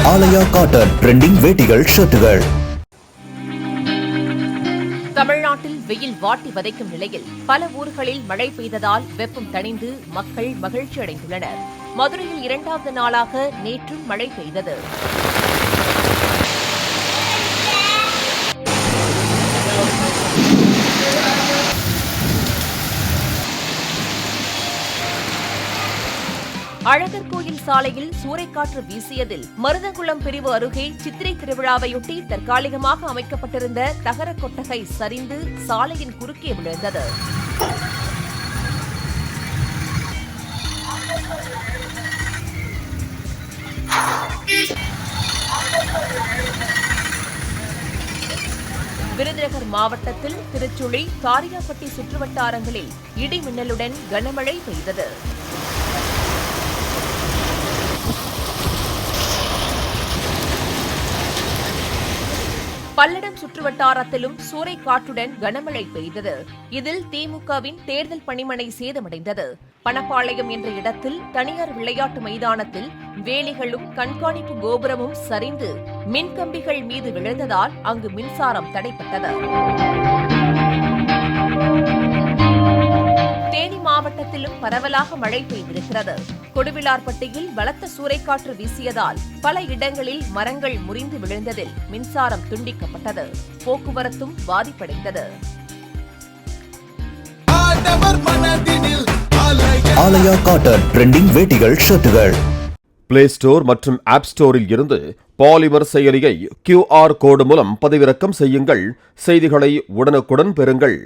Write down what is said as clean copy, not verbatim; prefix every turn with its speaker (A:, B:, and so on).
A: ஆலயா cotton trending வேட்டிகள் ஷர்ட்டுகள்.
B: தமிழ்நாட்டில் வெயில் வாட்டி வதைக்கும் நிலையில் பல ஊர்களில் மழை பெய்ததால் வெப்பம் தணிந்து மக்கள் மகிழ்ச்சி அடைந்துள்ளனர். மதுரையில் 2வது நாளாக நேற்றும் மழை பெய்தது. அழகர் கோயில் சாலையில் சூறைக்காற்று வீசியதில் மருதங்குளம் பிரிவு அருகே சித்திரை திருவிழாவையொட்டி தற்காலிகமாக அமைக்கப்பட்டிருந்த தகர கொட்டகை சரிந்து சாலையின் குறுக்கே விழுந்தது. விருதுநகர் மாவட்டத்தில் திருச்சுழி, காரியாபட்டி சுற்றுவட்டாரங்களில் இடி மின்னலுடன் கனமழை பெய்தது. பல்லடம் சுற்றுவட்டாரத்திலும் சூறைக்காற்றுடன் கனமழை பெய்தது. இதில் திமுகவின் தேர்தல் பணிமனை சேதமடைந்தது. பணப்பாளையம் என்ற இடத்தில் தனியார் விளையாட்டு மைதானத்தில் வேலிகளும் கண்காணிப்பு கோபுரமும் சரிந்து மின்கம்பிகள் மீது விழுந்ததால் அங்கு மின்சாரம் தடைப்பட்டது. தேனி மாவட்டத்திலும் பரவலாக மழை பெய்திருக்கிறது. கொடுவிலார்பட்டியில் பலத்த சூறைக்காற்று வீசியதால் பல இடங்களில் மரங்கள் முறிந்து விழுந்ததில் மின்சாரம் துண்டிக்கப்பட்டது. போக்குவரத்தும் பாதிப்படைந்தது.
A: ஆலயா காட்டன் ட்ரெண்டிங் வேட்டிகள் ஷர்ட்டுகள்.
C: பிளே ஸ்டோர் மற்றும் ஆப் ஸ்டோரில் இருந்து பாலிமர் செயலியை QR கோடு மூலம் பதிவிறக்கம் செய்யுங்கள். செய்திகளை உடனுக்குடன் பெறுங்கள்.